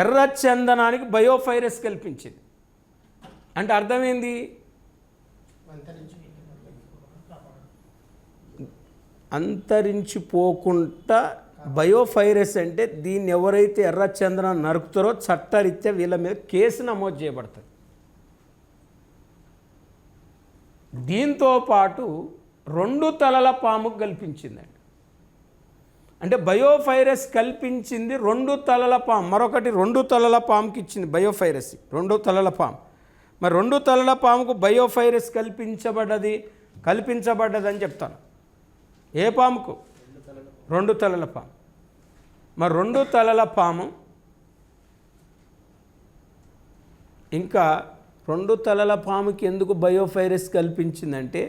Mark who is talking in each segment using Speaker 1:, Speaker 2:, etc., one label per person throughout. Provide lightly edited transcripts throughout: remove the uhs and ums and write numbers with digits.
Speaker 1: ఎర్ర చందనానికి బయోఫైరస్ కల్పించింది. అంటే అర్థమైంది, అంతరించిపోకుండా బయోఫైరస్ అంటే దీన్ని ఎవరైతే ఎర్ర చందనం నరుకుతారో చట్టరీత్యా వీళ్ళ మీద కేసు నమోదు చేయబడుతుంది. దీంతో పాటు 2 తలల పాముకు కల్పించిందండి. అంటే బయోఫైరస్ కల్పించింది 2 తలల పాము, మరొకటి 2 తలల పాముకి ఇచ్చింది బయోఫైరస్, 2 తలల పాము. మరి 2 తలల పాముకు బయోఫైరస్ కల్పించబడ్డదని చెప్తాను. ఏ పాముకు? 2 తలల పాము. మరి 2 తలల పాము ఇంకా 2 తలల పాముకి ఎందుకు బయోఫైరస్ కల్పించిందంటే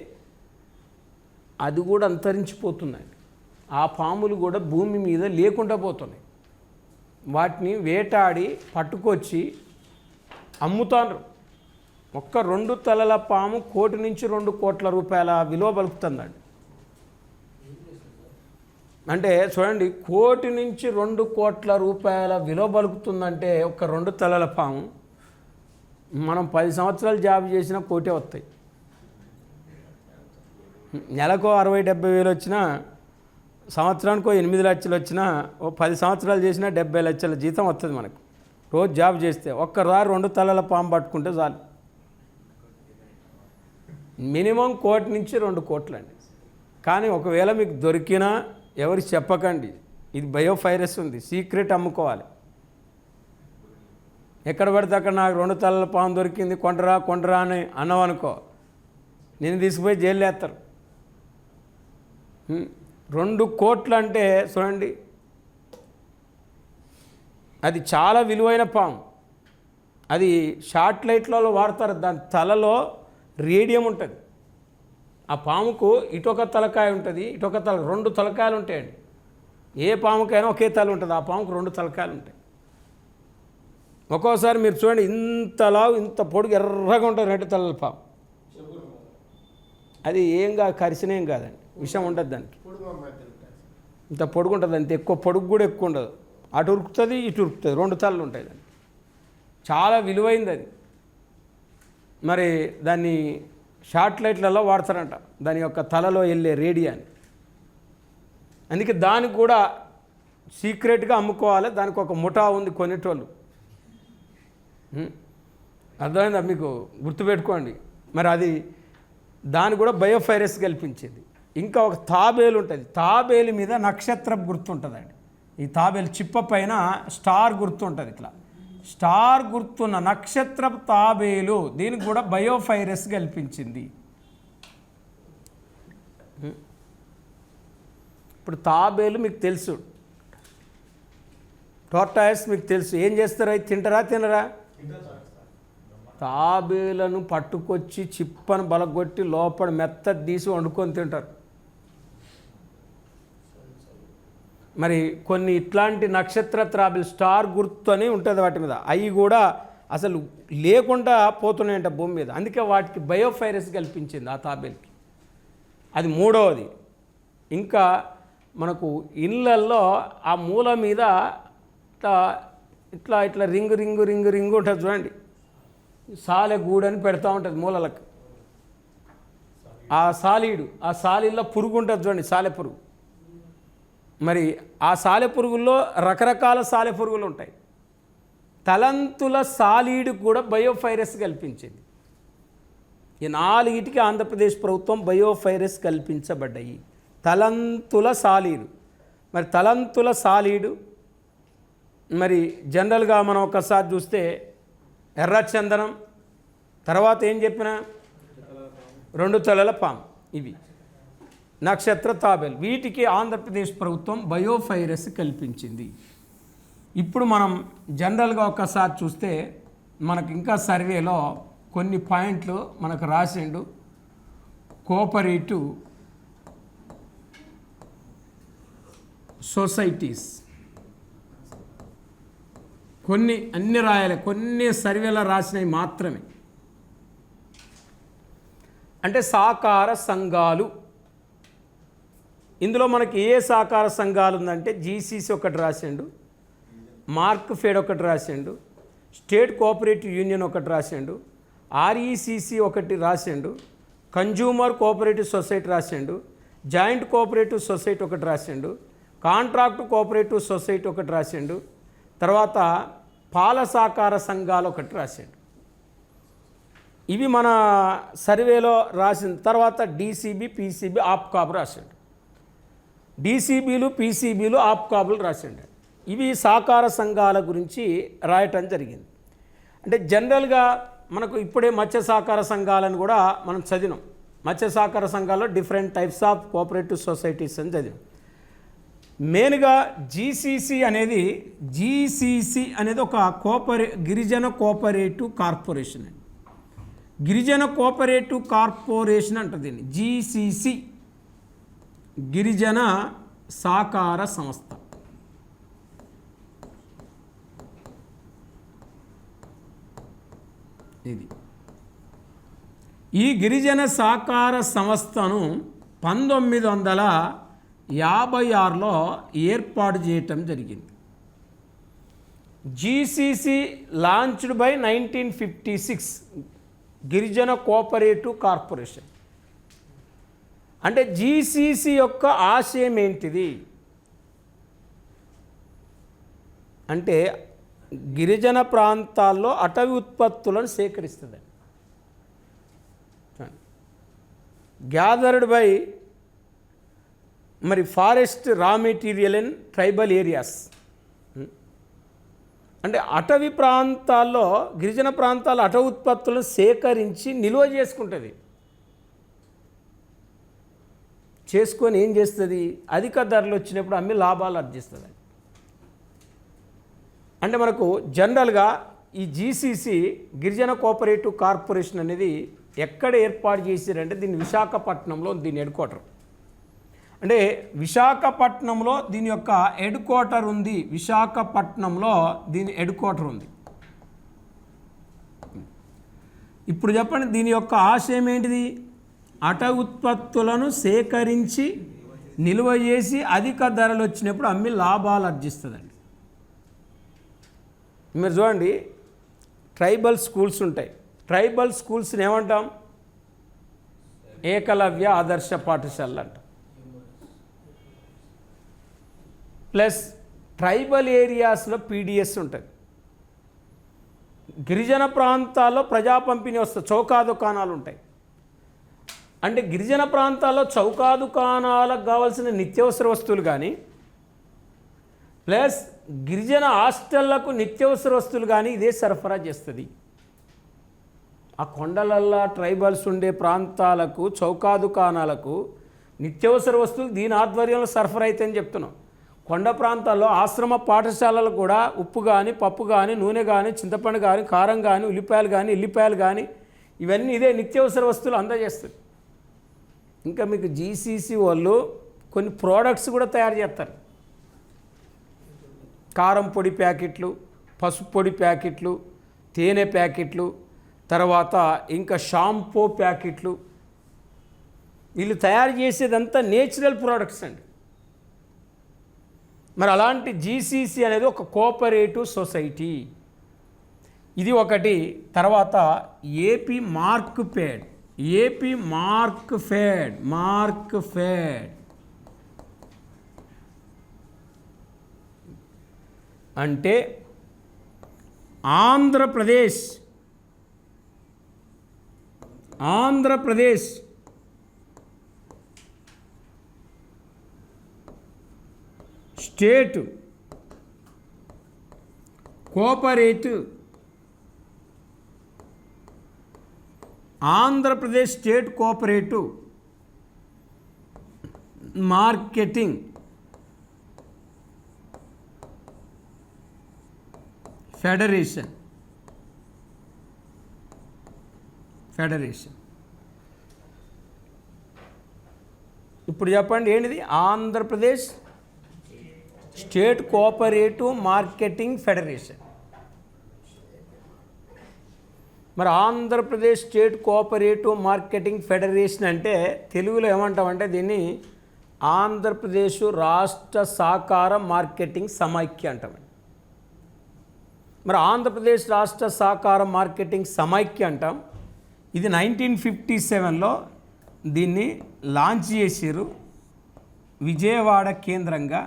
Speaker 1: అది కూడా అంతరించిపోతుందండి. ఆ పాములు కూడా భూమి మీద లేకుండా పోతున్నాయి. వాటిని వేటాడి పట్టుకొచ్చి అమ్ముతారు. ఒక్క 2 తలల పాము 1 కోటి నుంచి 2 కోట్ల రూపాయల విలువ పలుకుతుందండి. అంటే చూడండి, 1 కోటి నుంచి 2 కోట్ల రూపాయల విలువ పలుకుతుందంటే ఒక 2 తలల పాము మనం 10 సంవత్సరాలు జాబ్ చేసినా 1 కోటి వస్తాయి. నెలకు 60-70 వేలు వచ్చినా, సంవత్సరానికి 8 లక్షలు వచ్చినా, 10 సంవత్సరాలు చేసినా 70 లక్షల జీతం వస్తుంది మనకు రోజు జాబ్ చేస్తే. ఒక్కసారి 2 తలల పాము పట్టుకుంటే చాలు, మినిమం 1 కోటి నుంచి 2 కోట్లు అండి. కానీ ఒకవేళ మీకు దొరికినా ఎవరికి చెప్పకండి, ఇది బయోఫైరస్ ఉంది, సీక్రెట్ అమ్ముకోవాలి. ఎక్కడ పడితే అక్కడ నాకు 2 తలల పాము దొరికింది కొంటరా అని అన్నావనుకో, నేను తీసుకుపోయి జైలు వేస్తారు. 2 కోట్లు అంటే చూడండి, అది చాలా విలువైన పాము. అది షార్ట్ లైట్లలో వాడతారు. దాని తలలో రేడియం ఉంటుంది. ఆ పాముకు ఇటొక తలకాయ ఉంటుంది, ఇటొక 2 తలకాయలు ఉంటాయండి. ఏ పాముకైనా ఒకే తల ఉంటుంది, ఆ పాముకు 2 తలకాయలు ఉంటాయి. ఒక్కోసారి మీరు చూడండి, ఇంత పొడుగు ఎర్రగా ఉంటుంది 2 తలల పాము. అది ఏం కాదు, కరిసినేం కాదండి, విషం ఉండదు దానికి. ఇంత పొడుగు ఉంటుంది, అంత ఎక్కువ పొడుగు కూడా ఎక్కువ ఉండదు. అటు ఉరుకుతుంది, ఇటు ఉరుకుతుంది, 2 తలలు ఉంటాయి దానికి. చాలా విలువైంది అది. మరి దాన్ని షార్ట్ లైట్లలో వాడతారంట, దాని యొక్క తలలో వెళ్ళే రేడియాన్ని. అందుకే దానికి కూడా సీక్రెట్గా అమ్ముకోవాలి. దానికి ఒక ముఠా ఉంది కొనేటోళ్ళు. అర్థమైందా మీకు? గుర్తుపెట్టుకోండి. మరి అది దాని కూడా బయోఫైరస్ కల్పించింది. ఇంకా ఒక తాబేలు ఉంటుంది. తాబేలు మీద నక్షత్రం గుర్తుంటుందండి. ఈ తాబేలు చిప్ప పైన స్టార్ గుర్తుంటుంది. ఇట్లా స్టార్ గుర్తున్న నక్షత్ర తాబేలు, దీనికి కూడా బయోఫైరస్ కల్పించింది. ఇప్పుడు తాబేలు మీకు తెలుసు, టోర్టాయిస్ మీకు తెలుసు. ఏం చేస్తారు? అవి తినరా? తాబేలను పట్టుకొచ్చి చిప్పను బలగొట్టి లోపల మెత్తది తీసి వండుకొని తింటారు. మరి కొన్ని ఇట్లాంటి నక్షత్ర తాబేలు స్టార్ గుర్తు అని ఉంటుంది వాటి మీద, అవి కూడా అసలు లేకుండా పోతున్నాయంట భూమి మీద. అందుకే వాటికి బయోఫైరస్ కల్పించింది ఆ తాబేలుకి. అది 3వది. ఇంకా మనకు ఇళ్ళల్లో ఆ మూల మీద ఇట్లా రింగు ఉంటుంది చూడండి, సాలె గూడని పెడతా ఉంటుంది మూలలకు. ఆ సాలీలో పురుగు ఉంటుంది చూడండి, సాలె పురుగు. మరి ఆ సాలె పురుగుల్లో రకరకాల సాలె పురుగులు ఉంటాయి. తలంతుల సాలీడు కూడా బయోఫైరస్ కల్పించింది. ఈ 4టికి ఆంధ్రప్రదేశ్ ప్రభుత్వం బయోఫైరస్ కల్పించబడ్డాయి. తలంతుల సాలీడు, మరి తలంతుల సాలీడు మరి జనరల్గా మనం ఒకసారి చూస్తే ఎర్రచందనం, తర్వాత ఏం చెప్పినా 2 తలల పాము, ఇవి నక్షత్ర తాబేలు, వీటికి ఆంధ్రప్రదేశ్ ప్రభుత్వం బయోఫైరస్ కల్పించింది. ఇప్పుడు మనం జనరల్గా ఒకసారి చూస్తే మనకు ఇంకా సర్వేలో కొన్ని పాయింట్లు మనకు రాసిండు. కోఆపరేటివ్ సొసైటీస్ అన్ని రాయాలి, కొన్ని సర్వేలో రాసినవి మాత్రమే. అంటే సహకార సంఘాలు. ఇందులో మనకి ఏ సహకార సంఘాలు ఉందంటే జీసీసీ ఒకటి రాసిండు, మార్క్ ఫెడ్ ఒకటి రాసిండు, స్టేట్ కోఆపరేటివ్ యూనియన్ ఒకటి రాసిండు, ఆర్ఈసిసి ఒకటి రాసిండు, కన్జ్యూమర్ కోఆపరేటివ్ సొసైటీ రాసిండు, జాయింట్ కోఆపరేటివ్ సొసైటీ ఒకటి రాసిండు, కాంట్రాక్ట్ కోఆపరేటివ్ సొసైటీ ఒకటి రాసిండు, తర్వాత పాల సహకార సంఘాలు ఒకటి రాసిండు. ఇవి మన సర్వేలో రాసిన తర్వాత డీసీబీ, పీసీబీ, ఆప్కాబ్ రాసిండు. డీసీబీలు, పీసీబీలు, ఆప్కాబులు రాసిండు. ఇవి సహకార సంఘాల గురించి రాయటం జరిగింది. అంటే జనరల్గా మనకు ఇప్పుడే మత్స్య సహకార సంఘాలను కూడా మనం చదివినాం. మత్స్య సహకార సంఘాల్లో different types of cooperative societies అని చదివాం. మెయిన్గా జీసీసీ అనేది ఒక గిరిజన కోఆపరేటివ్ కార్పొరేషన్ అండి. గిరిజన కోఆపరేటివ్ కార్పొరేషన్ అంటారు దీన్ని. జీసీసీ గిరిజన సహకార సంస్థ. ఇది ఈ గిరిజన సహకార సంస్థను 1956లో ఏర్పాటు చేయటం జరిగింది. జీసీసీ లాంచ్డ్ బై 1956 గిరిజన కోఆపరేటివ్ కార్పొరేషన్. అంటే జీసీసీ యొక్క ఆశయం ఏంటిది అంటే గిరిజన ప్రాంతాల్లో అటవీ ఉత్పత్తులను సేకరిస్తుంది. Gathered by forest raw material in tribal areas. అంటే అటవీ ప్రాంతాల్లో గిరిజన ప్రాంతాల్లో అటవీ ఉత్పత్తులను సేకరించి నిల్వ చేసుకొని ఏం చేస్తుంది, అధిక ధరలు వచ్చినప్పుడు అమ్మి లాభాలు ఆర్జిస్తుంది. అంటే మనకు జనరల్గా ఈ జీసీసీ గిరిజన కోఆపరేటివ్ కార్పొరేషన్ అనేది ఎక్కడ ఏర్పాటు చేశారంటే దీన్ని విశాఖపట్నంలో దీని హెడ్ క్వార్టర్. అంటే విశాఖపట్నంలో దీని యొక్క హెడ్ క్వార్టర్ ఉంది. విశాఖపట్నంలో దీని హెడ్ క్వార్టర్ ఉంది. ఇప్పుడు చెప్పండి, దీని యొక్క ఆశయం ఏంటిది? అటవీ ఉత్పత్తులను సేకరించి నిల్వ చేసి అధిక ధరలు వచ్చినప్పుడు అమ్మి లాభాలు ఆర్జిస్తుందండి. మీరు చూడండి, ట్రైబల్ స్కూల్స్ ఉంటాయి. ట్రైబల్ స్కూల్స్ని ఏమంటాం? ఏకలవ్య ఆదర్శ పాఠశాలలు అంటాం. ప్లస్ ట్రైబల్ ఏరియాస్లో పీడిఎస్ ఉంటుంది. గిరిజన ప్రాంతాల్లో ప్రజా పంపిణీ వస్తుంది. చౌకా దుకాణాలు ఉంటాయి. అంటే గిరిజన ప్రాంతాల్లో చౌకా దుకాణాలకు కావాల్సిన నిత్యావసర వస్తువులు కానీ, ప్లస్ గిరిజన హాస్టళ్లకు నిత్యావసర వస్తువులు కానీ ఇదే సరఫరా చేస్తుంది. ఆ కొండలల్లా ట్రైబల్స్ ఉండే ప్రాంతాలకు చౌకా దుకాణాలకు నిత్యావసర వస్తువులు దీని ఆధ్వర్యంలో సరఫరా అవుతాయని చెప్తున్నాం. కొండ ప్రాంతాల్లో ఆశ్రమ పాఠశాలలు కూడా ఉప్పు కానీ, పప్పు కానీ, నూనె కానీ, చింతపండు కానీ, కారం కానీ, ఉల్లిపాయలు కానీ, ఎల్లిపాయలు కానీ ఇవన్నీ ఇదే నిత్యావసర వస్తువులు అందజేస్తుంది. ఇంకా మీకు జీసీసీ వాళ్ళు కొన్ని ప్రోడక్ట్స్ కూడా తయారు చేస్తారు. కారం పొడి ప్యాకెట్లు, పసుపు పొడి ప్యాకెట్లు, తేనె ప్యాకెట్లు, తర్వాత ఇంకా షాంపూ ప్యాకెట్లు. వీళ్ళు తయారు చేసేదంతా నేచురల్ ప్రోడక్ట్స్ అండి. మరి అలాంటి జీసీసీ అనేది ఒక కోఆపరేటివ్ సొసైటీ. ఇది ఒకటి. తర్వాత AP mark fed. AP mark fed అంటే Andhra Pradesh state cooperative Andhra Pradesh state cooperative marketing federation. ఇప్పుడు చెప్పండి ఏంటిది? Andhra Pradesh state cooperative marketing federation. మరి Andhra Pradesh state cooperative marketing federation అంటే తెలుగులో ఏమంటామంటే దీన్ని ఆంధ్రప్రదేశ్ రాష్ట్ర సహకార మార్కెటింగ్ సమైక్య అంటామండి. మరి ఆంధ్రప్రదేశ్ రాష్ట్ర సహకార మార్కెటింగ్ సమైక్య అంటాం. ఇది 1957లో దీన్ని లాంచ్ చేసారు. విజయవాడ కేంద్రంగా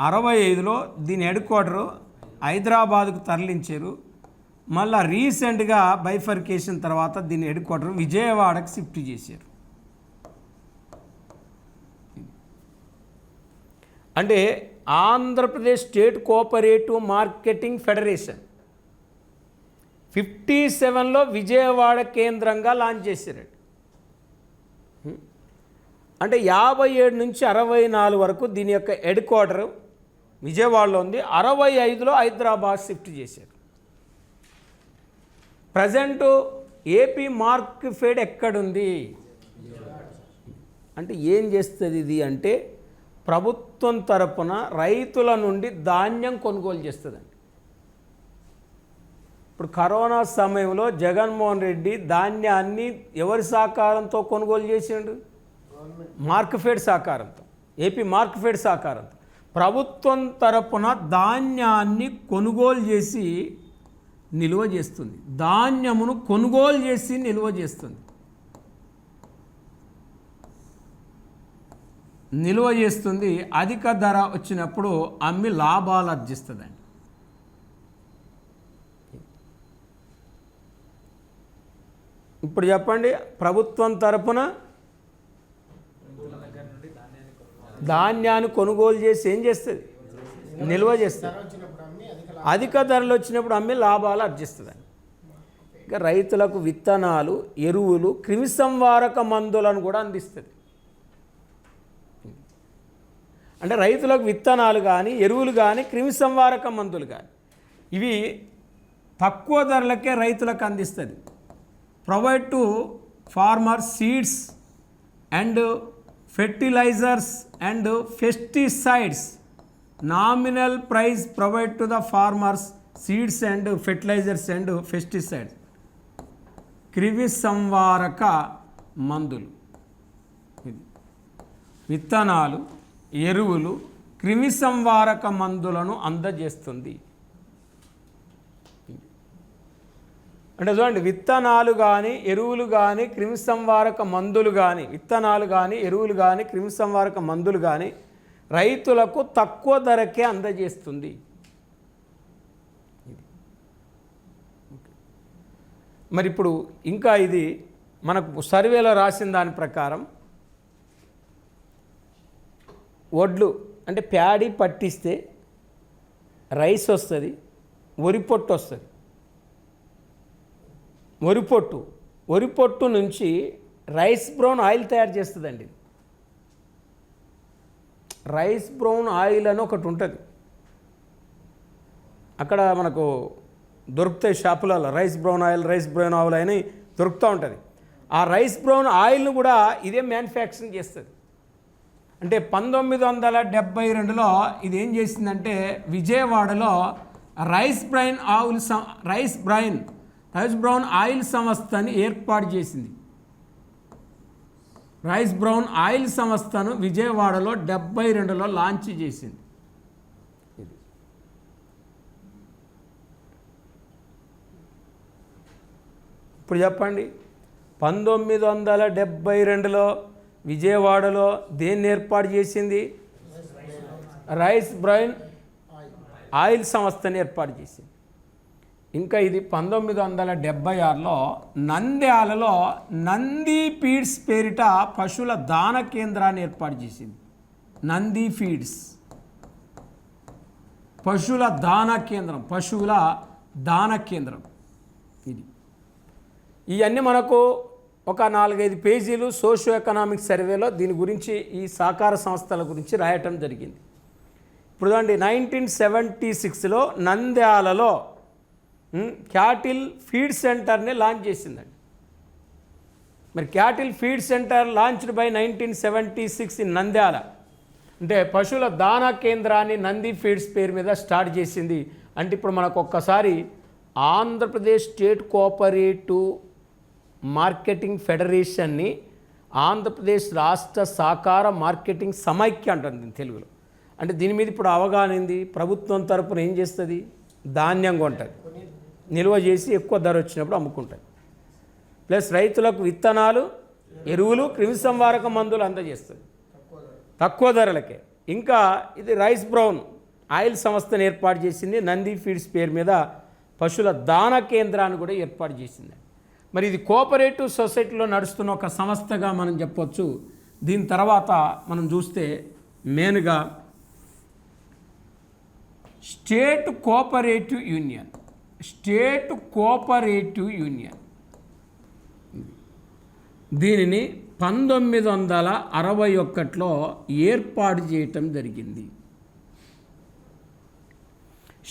Speaker 1: 65లో దీని హెడ్ క్వార్టరు హైదరాబాద్కు తరలించారు. మళ్ళీ రీసెంట్గా బైఫర్కేషన్ తర్వాత దీని హెడ్ క్వార్టర్ విజయవాడకు షిఫ్ట్ చేశారు. అంటే Andhra Pradesh state cooperative marketing federation 57లో విజయవాడ కేంద్రంగా లాంచ్ చేశారు. అంటే 57 నుంచి 64 వరకు దీని యొక్క హెడ్ క్వార్టర్ విజయవాడలో ఉంది. 65లో హైదరాబాద్ షిఫ్ట్ చేశారు. ప్రజెంటు ఏపీ మార్కెట్ ఎక్కడుంది అంటే ఏం చేస్తుంది ఇది అంటే ప్రభుత్వం తరపున రైతుల నుండి ధాన్యం కొనుగోలు చేస్తుందండి. ఇప్పుడు కరోనా సమయంలో జగన్మోహన్ రెడ్డి ధాన్యాన్ని ఎవరి సహకారంతో కొనుగోలు చేసిండు? మార్కెట్ సహకారంతో, ఏపీ మార్కెట్ సహకారంతో ప్రభుత్వం తరపున ధాన్యాన్ని కొనుగోలు చేసి నిల్వ చేస్తుంది. ధాన్యమును కొనుగోలు చేసి నిల్వ చేస్తుంది. నిల్వ చేస్తుంది. అధిక ధర వచ్చినప్పుడు అమ్మి లాభాలు ఆర్జిస్తుందండి. ఇప్పుడు చెప్పండి, ప్రభుత్వం తరపున ధాన్యాన్ని కొనుగోలు చేసి ఏం చేస్తుంది? నిల్వ చేస్తుంది. అధిక ధరలు వచ్చినప్పుడు అమ్మి లాభాలు ఆర్జిస్తుందండి. ఇంకా రైతులకు విత్తనాలు, ఎరువులు, క్రిమిసంహారక మందులను కూడా అందిస్తుంది. అంటే రైతులకు విత్తనాలు కానీ, ఎరువులు కానీ, క్రిమిసంహారక మందులు కానీ ఇవి తక్కువ ధరలకే రైతులకు అందిస్తుంది. Provide to farmer seeds and fertilizers and pesticides. Nominal price provide to the farmers seeds and fertilizers and pesticides. క్రిమిసంహారక మందులు, విత్తనాలు, ఎరువులు, క్రిమిసంహారక మందులను అందజేస్తుంది. అంటే చూడండి, విత్తనాలు కానీ, ఎరువులు కానీ, క్రిమిసంహారక మందులు కానీ, విత్తనాలు కానీ, ఎరువులు కానీ, క్రిమిసంహారక మందులు కానీ రైతులకు తక్కువ ధరకే అందజేస్తుంది. మరి ఇప్పుడు ఇంకా ఇది మనకు సర్వేలో రాసిన దాని ప్రకారం వడ్లు అంటే ప్యాడీ పట్టిస్తే రైస్ వస్తుంది, వరి పొట్టు వస్తుంది. వరి పొట్టు నుంచి రైస్ బ్రౌన్ ఆయిల్ తయారు చేస్తుందండి. రైస్ బ్రౌన్ ఆయిల్ అని ఒకటి ఉంటుంది, అక్కడ మనకు దొరుకుతాయి షాపులలో. రైస్ బ్రౌన్ ఆయిల్ అని దొరుకుతూ ఉంటుంది. ఆ రైస్ బ్రౌన్ ఆయిల్ను కూడా ఇదే మ్యానుఫ్యాక్చరింగ్ చేస్తుంది. అంటే 1972లో ఇది ఏం చేసిందంటే విజయవాడలో రైస్ బ్రౌన్ ఆయిల్ సంస్థని ఏర్పాటు చేసింది. రైస్ బ్రౌన్ ఆయిల్ సంస్థను విజయవాడలో 72లో లాంచ్ చేసింది. ఇప్పుడు చెప్పండి, 1972లో విజయవాడలో దేన్ని ఏర్పాటు చేసింది? రైస్ బ్రౌన్ ఆయిల్ సంస్థని ఏర్పాటు చేసింది. ఇంకా ఇది 1976లో నంద్యాలలో నంది ఫీడ్స్ పేరిట పశువుల దాన కేంద్రాన్ని ఏర్పాటు చేసింది. నంది ఫీడ్స్ పశువుల దాన కేంద్రం ఇది. ఇవన్నీ మనకు ఒక 4-5 పేజీలు సోషియో ఎకనామిక్ సర్వేలో దీని గురించి, ఈ సహకార సంస్థల గురించి రాయటం జరిగింది. ఇప్పుడు చూడండి, 1976లో నంద్యాలలో క్యాటిల్ ఫీడ్ సెంటర్ని లాంచ్ చేసిందండి. మరి cattle feed centre launched by 1976 in Nandyal. అంటే పశువుల దానా కేంద్రాన్ని నంది ఫీడ్స్ పేరు మీద స్టార్ట్ చేసింది. అంటే ఇప్పుడు మనకు ఒక్కసారి ఆంధ్రప్రదేశ్ స్టేట్ కోఆపరేటివ్ మార్కెటింగ్ ఫెడరేషన్ని ఆంధ్రప్రదేశ్ రాష్ట్ర సహకార మార్కెటింగ్ సమైక్య అంటుంది తెలుగులో. అంటే దీని మీద ఇప్పుడు అవగాహన ఏంది? ప్రభుత్వం తరపున ఏం చేస్తుంది? ధాన్యం కొంటుంది, నిల్వ చేసి ఎక్కువ ధర వచ్చినప్పుడు అమ్ముకుంటుంది. ప్లస్ రైతులకు విత్తనాలు, ఎరువులు, క్రిమిసంహారక మందులు అందజేస్తుంది తక్కువ ధరలకే. ఇంకా ఇది రైస్ బ్రౌన్ ఆయిల్ సంస్థను ఏర్పాటు చేసింది. నంది ఫీడ్స్ పేరు మీద పశువుల దాన కేంద్రాన్ని కూడా ఏర్పాటు చేసింది. మరి ఇది కోఆపరేటివ్ సొసైటీలో నడుస్తున్న ఒక సంస్థగా మనం చెప్పొచ్చు. దీని తర్వాత మనం చూస్తే మెయిన్గా state cooperative union. State cooperative union దీనిని 1961లో ఏర్పాటు చేయటం జరిగింది.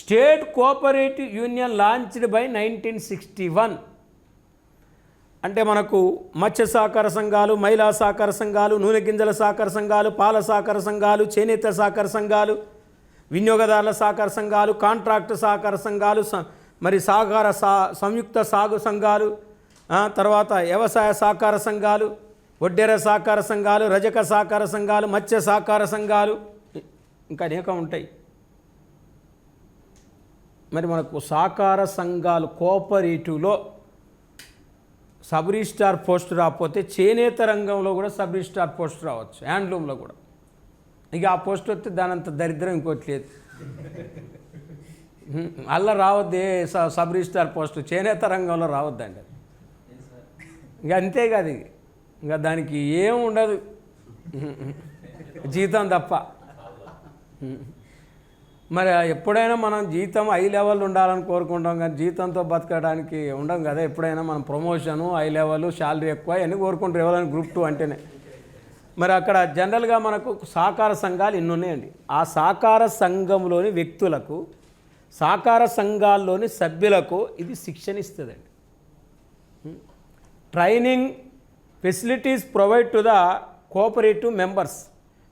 Speaker 1: State cooperative union launched by 1961. అంటే మనకు మత్స్య సహకార సంఘాలు, మహిళా సహకార సంఘాలు, నూనె గింజల సహకార సంఘాలు, పాల సహకార సంఘాలు, చేనేత సహకార సంఘాలు, వినియోగదారుల సహకార సంఘాలు, కాంట్రాక్టు సహకార సంఘాలు, మరి సహకార సంయుక్త సాగు సంఘాలు, తర్వాత వ్యవసాయ సహకార సంఘాలు, వడ్డెర సహకార సంఘాలు, రజక సహకార సంఘాలు, మత్స్య సహకార సంఘాలు, ఇంకా అనేకం ఉంటాయి. మరి మనకు సహకార సంఘాలు కోఆపరేటివ్లో సబ్ రిజిస్ట్రార్ పోస్ట్ రాకపోతే చేనేత రంగంలో కూడా సబ్ రిజిస్ట్రార్ పోస్ట్ రావచ్చు, హ్యాండ్లూమ్లో కూడా. ఇక ఆ పోస్ట్ వస్తే దానంత దరిద్రం ఇంకోటి లేదు. అలా రావద్దే సబ్ రిజిస్ట్రార్ పోస్ట్, చేనేత రంగంలో రావద్దండి. ఇంకా అంతేకాదు, ఇంకా దానికి ఏం ఉండదు, జీతం తప్ప. మరి ఎప్పుడైనా మనం జీతం హై లెవెల్ ఉండాలని కోరుకుంటాం, కానీ జీతంతో బతకడానికి ఉండం కదా. ఎప్పుడైనా మనం ప్రమోషను, హై లెవెల్, శాలరీ ఎక్కువ అన్నీ కోరుకుంటారు ఎవరైనా గ్రూప్ 2 అంటేనే. మరి అక్కడ జనరల్గా మనకు సహకార సంఘాలు ఎన్ని ఉన్నాయండి. ఆ సహకార సంఘంలోని వ్యక్తులకు, సహకార సంఘాల్లోని సభ్యులకు ఇది శిక్షణ ఇస్తుందండి. Training facilities provide to the cooperative members.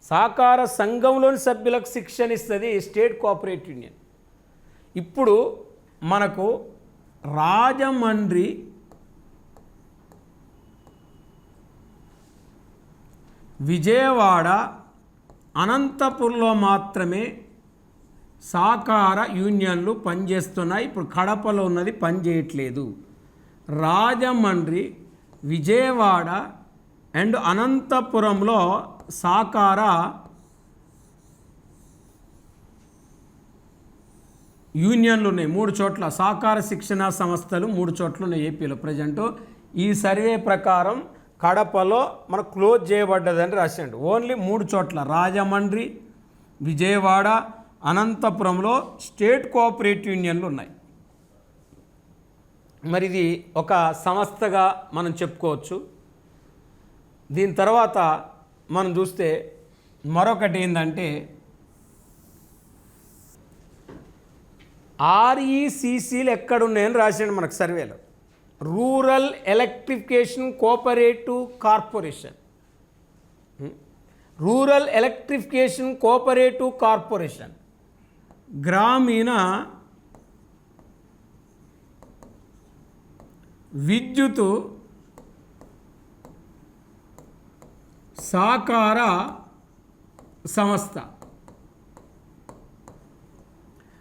Speaker 1: సహకార సంఘంలోని సభ్యులకు శిక్షణ ఇస్తుంది స్టేట్ కోఆపరేటివ్ యూనియన్. ఇప్పుడు మనకు రాజమండ్రి, విజయవాడ, అనంతపురంలో మాత్రమే సహకార యూనియన్లు పనిచేస్తున్నాయి. ఇప్పుడు కడపలో ఉన్నది పనిచేయట్లేదు. రాజమండ్రి, విజయవాడ అండ్ అనంతపురంలో సహకార యూనియన్లు ఉన్నాయి. 3 చోట్ల సహకార శిక్షణా సంస్థలు 3 చోట్ల ఉన్నాయి ఏపీలో ప్రజెంటు. ఈ సర్వే ప్రకారం కడపలో మనకు క్లోజ్ చేయబడ్డదని రాశాడు. ఓన్లీ 3 చోట్ల రాజమండ్రి, విజయవాడ, అనంతపురంలో స్టేట్ కోఆపరేటివ్ యూనియన్లు ఉన్నాయి. మరి ఇది ఒక సంస్థగా మనం చెప్పుకోవచ్చు. దీని తర్వాత మనం చూస్తే మరొకటి ఏంటంటే RECCలు ఎక్కడున్నాయని రాశాడు మనకు సర్వేలో. Rural electrification cooperative corporation. Rural electrification cooperative corporation, గ్రామీణ విద్యుత్ సహకార సంస్థ.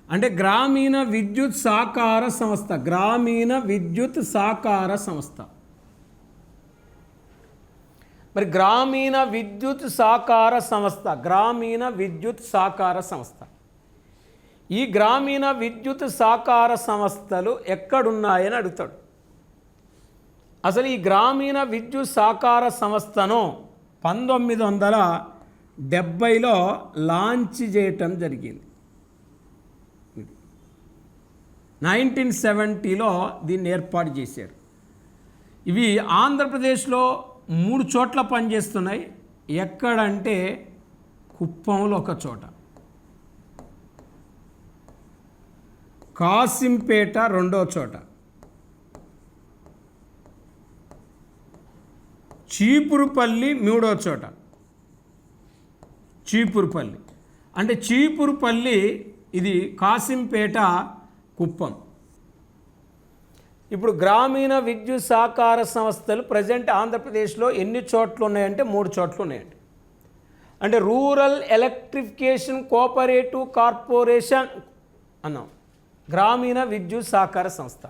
Speaker 1: అంటే గ్రామీణ విద్యుత్ సహకార సంస్థ, గ్రామీణ విద్యుత్ సహకార సంస్థ. మరి గ్రామీణ విద్యుత్ సహకార సంస్థ, గ్రామీణ విద్యుత్ సహకార సంస్థ. ఈ గ్రామీణ విద్యుత్ సహకార సంస్థలు ఎక్కడున్నాయని అడుగుతాడు. అసలు ఈ గ్రామీణ విద్యుత్ సహకార సంస్థను 1970లో లాంచ్ చేయటం జరిగింది. 1970లో దీన్ని ఏర్పాటు చేశారు. ఇవి ఆంధ్రప్రదేశ్లో 3 చోట్ల పనిచేస్తున్నాయి. ఎక్కడంటే కుప్పంలో ఒక చోట, కాసింపేట రెండో చోట, చీపురుపల్లి మూడో చోట. చీపురుపల్లి అంటే చీపురుపల్లి, ఇది కాసింపేట, కుప్పం. ఇప్పుడు గ్రామీణ విద్యుత్ సహకార సంస్థలు ప్రజెంట్ ఆంధ్రప్రదేశ్లో ఎన్ని చోట్ల ఉన్నాయంటే 3 చోట్ల ఉన్నాయండి. అంటే రూరల్ ఎలక్ట్రిఫికేషన్ కోఆపరేటివ్ కార్పొరేషన్ అన్నాం, గ్రామీణ విద్యుత్ సహకార సంస్థ.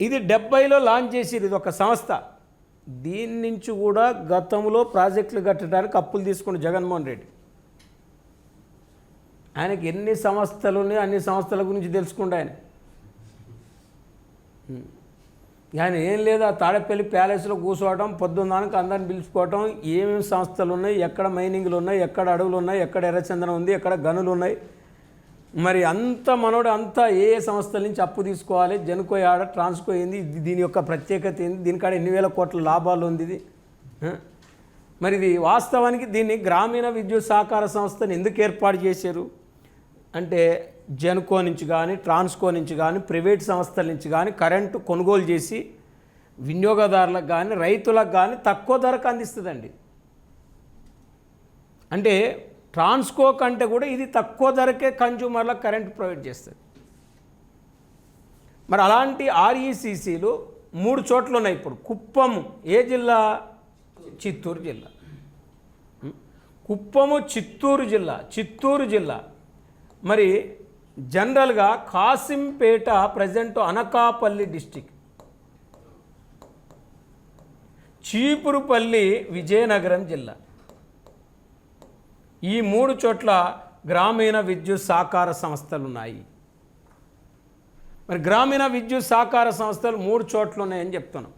Speaker 1: ఇది 70లో లాంచ్ చేసిరు. ఇది ఒక సంస్థ. దీని నుంచి కూడా గతంలో ప్రాజెక్టులు కట్టడానికి అప్పులు తీసుకున్న జగన్మోహన్ రెడ్డి. ఆయనకి ఎన్ని సంస్థలు ఉన్నాయి, అన్ని సంస్థల గురించి తెలుసుకుంటే ఆయన ఏం లేదు, ఆ తాడేపల్లి ప్యాలెస్లో కూర్చోవడం, పొద్దున్నానికి అందరిని పిలుచుకోవటం, ఏమేమి సంస్థలు ఉన్నాయి, ఎక్కడ మైనింగ్లు ఉన్నాయి, ఎక్కడ అడవులు ఉన్నాయి, ఎక్కడ ఎర్రచందనం ఉంది, ఎక్కడ గనులు ఉన్నాయి, మరి అంత మనోడు అంతా ఏ సంస్థల నుంచి అప్పు తీసుకోవాలి, జనుకో ఆడ ట్రాన్స్కో ఏంది, దీని యొక్క ప్రత్యేకత ఏంది, దీనికాడ ఎన్ని వేల కోట్ల లాభాలు ఉంది ఇది. మరి ఇది వాస్తవానికి దీన్ని గ్రామీణ విద్యుత్ సహకార సంస్థను ఎందుకు ఏర్పాటు చేశారు అంటే, జెన్కో నుంచి కానీ ట్రాన్స్కో నుంచి కానీ ప్రైవేట్ సంస్థల నుంచి కానీ కరెంటు కొనుగోలు చేసి వినియోగదారులకు కానీ రైతులకు కానీ తక్కువ ధరకు అందిస్తుందండి. అంటే ట్రాన్స్కో కంటే కూడా ఇది తక్కువ ధరకే కన్జ్యూమర్లకు కరెంటు ప్రొవైడ్ చేస్తుంది. మరి అలాంటి ఆర్ఈసీసీలు 3 చోట్ల ఉన్నాయి ఇప్పుడు. కుప్పము ఏ జిల్లా? చిత్తూరు జిల్లా. కుప్పము చిత్తూరు జిల్లా. మరి జనరల్గా కాసింపేట ప్రజెంట్ అనకాపల్లి డిస్టిక్, చీపురుపల్లి విజయనగరం జిల్లా. ఈ 3 చోట్ల గ్రామీణ విద్యుత్ సహకార సంస్థలు ఉన్నాయి. మరి గ్రామీణ విద్యుత్ సహకార సంస్థలు 3 చోట్ల ఉన్నాయని చెప్తున్నాం.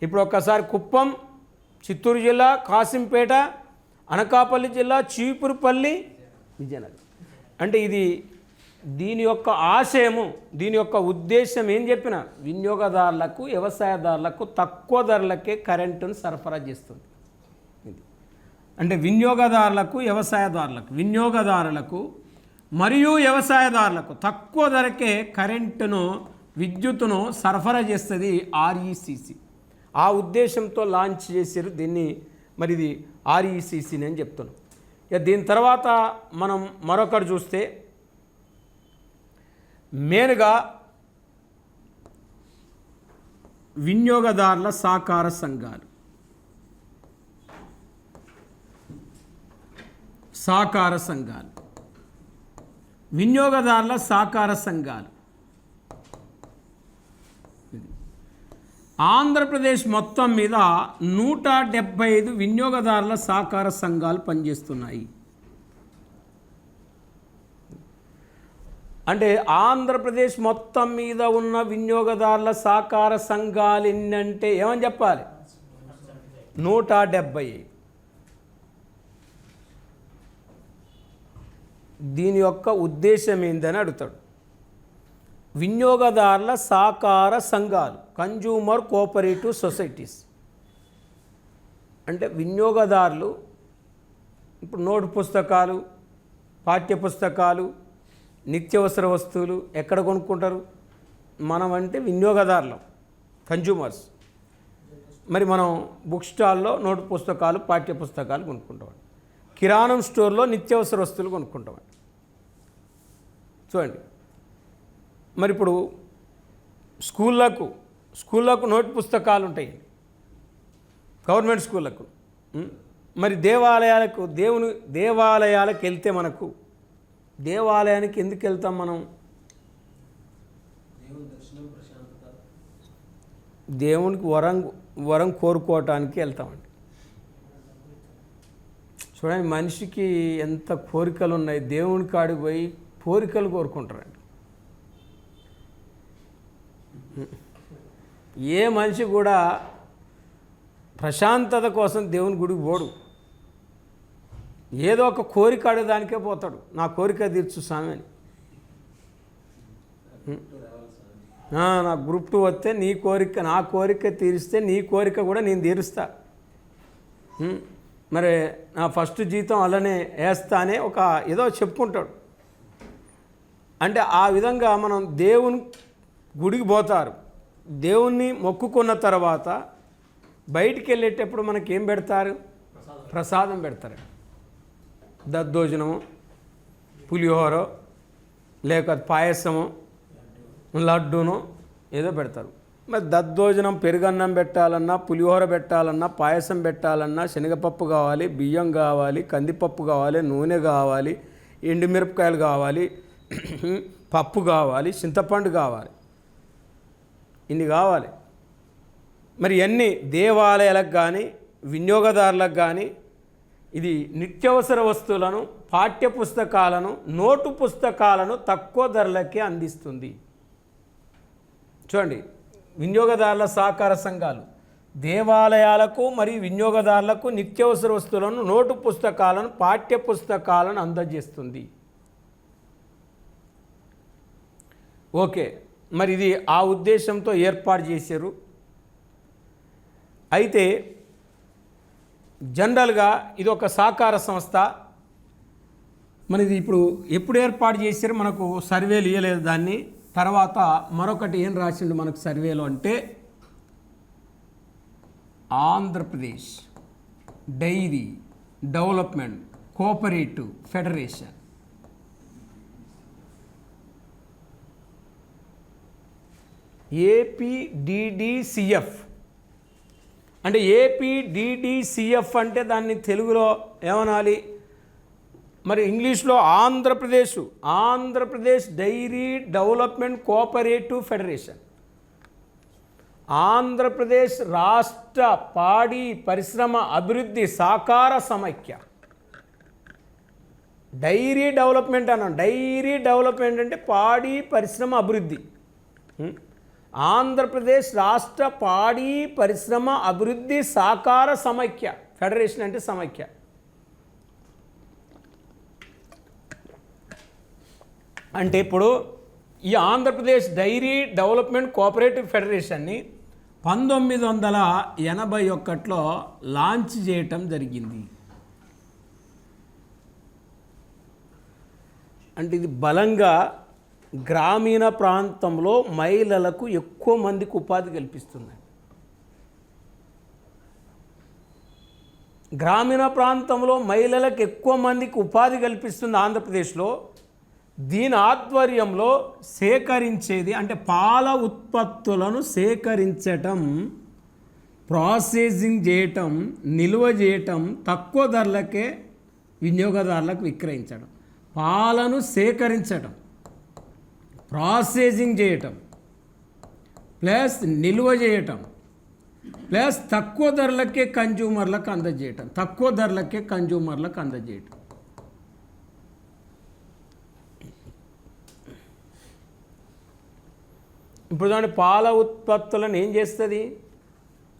Speaker 1: ఇప్పుడు ఒక్కసారి కుప్పం, చిత్తూరు జిల్లా, కాసింపేట, అనకాపల్లి జిల్లా, చీపురుపల్లి, విజయనగరం. అంటే ఇది దీని యొక్క ఆశయము, దీని యొక్క ఉద్దేశం ఏం చెప్పిన, వినియోగదారులకు వ్యవసాయదారులకు తక్కువ ధరలకే కరెంటును సరఫరా చేస్తుంది. ఇది అంటే వినియోగదారులకు మరియు వ్యవసాయదారులకు తక్కువ ధరకే కరెంటును విద్యుత్తును సరఫరా చేస్తుంది ఆర్ఈసీసీ. ఆ ఉద్దేశంతో లాంచ్ చేశారు దీన్ని. మరి ఇది ఆర్ఈసీసీని అని చెప్తున్నాం. ఇక దీని తర్వాత మనం మరొకటి చూస్తే మెయిన్గా వినియోగదారుల సహకార సంఘాలు. వినియోగదారుల సహకార సంఘాలు ఆంధ్రప్రదేశ్ మొత్తం మీద 175 వినియోగదారుల సహకార సంఘాలు పనిచేస్తున్నాయి. అంటే ఆంధ్రప్రదేశ్ మొత్తం మీద ఉన్న వినియోగదారుల సహకార సంఘాలు ఎన్నంటే ఏమని చెప్పాలి? 175. దీని యొక్క ఉద్దేశం ఏందని అడుగుతాడు. వినియోగదారుల సహకార సంఘాలు, కన్జ్యూమర్ కోఆపరేటివ్ సొసైటీస్. అంటే వినియోగదారులు ఇప్పుడు నోటు పుస్తకాలు, పాఠ్యపుస్తకాలు, నిత్యావసర వస్తువులు ఎక్కడ కొనుక్కుంటారు? మనం అంటే వినియోగదారులం, కన్జ్యూమర్స్. మరి మనం బుక్ స్టాల్లో నోటు పుస్తకాలు, పాఠ్యపుస్తకాలు కొనుక్కుంటామండి. కిరాణం స్టోర్లో నిత్యావసర వస్తువులు కొనుక్కుంటామండి. చూడండి, మరి ఇప్పుడు స్కూళ్ళకు నోటు పుస్తకాలు ఉంటాయి, గవర్నమెంట్ స్కూళ్ళకు. మరి దేవాలయాలకు వెళ్తే మనకు, దేవాలయానికి ఎందుకు వెళ్తాం మనం? దేవునికి వరం కోరుకోవటానికి వెళ్తామండి. చూడండి, మనిషికి ఎంత కోరికలు ఉన్నాయి. దేవుని కాడికి పోయి కోరికలు కోరుకుంటారండి. ఏ మనిషి కూడా ప్రశాంతత కోసం దేవుని గుడికి పోడు. ఏదో ఒక కోరిక అడగడానికే పోతాడు. నా కోరిక తీర్చు స్వామి అని. నా గ్రూప్ 2 వస్తే నా కోరిక తీరిస్తే నీ కోరిక కూడా నేను తీరుస్తా. మరి నా ఫస్ట్ జీతం అలానే వేస్తానే ఒక ఏదో చెప్పుకుంటాడు. అంటే ఆ విధంగా మనం దేవుని గుడికి పోతారు. దేవుణ్ణి మొక్కుకున్న తర్వాత బయటికి వెళ్ళేటప్పుడు మనకి ఏం పెడతారు? ప్రసాదం పెడతారు. దద్దోజనము, పులిహోర, లేక పాయసము, లడ్డూను ఏదో పెడతారు. మరి దద్దోజనం పెరుగన్నం పెట్టాలన్నా, పులిహోర పెట్టాలన్నా, పాయసం పెట్టాలన్నా శనగపప్పు కావాలి, బియ్యం కావాలి, కందిపప్పు కావాలి, నూనె కావాలి, ఎండుమిరపకాయలు కావాలి, పప్పు కావాలి, చింతపండు కావాలి, ఇన్ని కావాలి. మరి ఇవన్నీ దేవాలయాలకు కానీ వినియోగదారులకు కానీ ఇది నిత్యావసర వస్తువులను, పాఠ్య పుస్తకాలను, నోటు పుస్తకాలను తక్కువ ధరలకే అందిస్తుంది. చూడండి, వినియోగదారుల సహకార సంఘాలు దేవాలయాలకు మరియు వినియోగదారులకు నిత్యావసర వస్తువులను, నోటు పుస్తకాలను, పాఠ్య పుస్తకాలను అందజేస్తుంది. ఓకే, మరి ఇది ఆ ఉద్దేశంతో ఏర్పాటు చేశారు. అయితే జనరల్గా ఇది ఒక సహకార సంస్థ. మనది ఇప్పుడు ఎప్పుడు ఏర్పాటు చేశారు, మనకు సర్వేలు ఇవ్వలేదు దాన్ని. తర్వాత మరొకటి ఏం రాసిండు మనకు సర్వేలో అంటే Andhra Pradesh dairy development cooperative federation. APDDCF అంటే ఏపీడీడీసీఎఫ్ అంటే దాన్ని తెలుగులో ఏమనాలి మరి? ఇంగ్లీష్లో Andhra Pradesh dairy development cooperative federation. Andhra Pradesh రాష్ట్ర పాడి పరిశ్రమ అభివృద్ధి సహకార సమైక్య. డైరీ డెవలప్మెంట్ అన్నాను. డైరీ డెవలప్మెంట్ అంటే పాడి పరిశ్రమ అభివృద్ధి. ఆంధ్రప్రదేశ్ రాష్ట్ర పాడి పరిశ్రమ అభివృద్ధి సహకార సమైక్య. ఫెడరేషన్ అంటే సమైక్య. అంటే ఇప్పుడు ఈ ఆంధ్రప్రదేశ్ డైరీ డెవలప్మెంట్ కోఆపరేటివ్ ఫెడరేషన్ని 1981లో లాంచ్ చేయటం జరిగింది. అంటే ఇది బలంగా గ్రామీణ ప్రాంతంలో మహిళలకు ఎక్కువ మందికి ఉపాధి కల్పిస్తుంది. గ్రామీణ ప్రాంతంలో మహిళలకు ఎక్కువ మందికి ఉపాధి కల్పిస్తుంది ఆంధ్రప్రదేశ్లో. దీని ఆధ్వర్యంలో సేకరించేది అంటే పాల ఉత్పత్తులను సేకరించటం, ప్రాసెసింగ్ చేయటం, నిల్వ చేయటం, తక్కువ ధరలకే వినియోగదారులకు విక్రయించడం. పాలను సేకరించటం, ప్రాసెసింగ్ చేయటం, ప్లస్ నిల్వ చేయటం, ప్లస్ తక్కువ ధరలకే కన్జ్యూమర్లకు అందజేయటం. ఇప్పుడు దాని పాల ఉత్పత్తులను ఏం చేస్తుంది?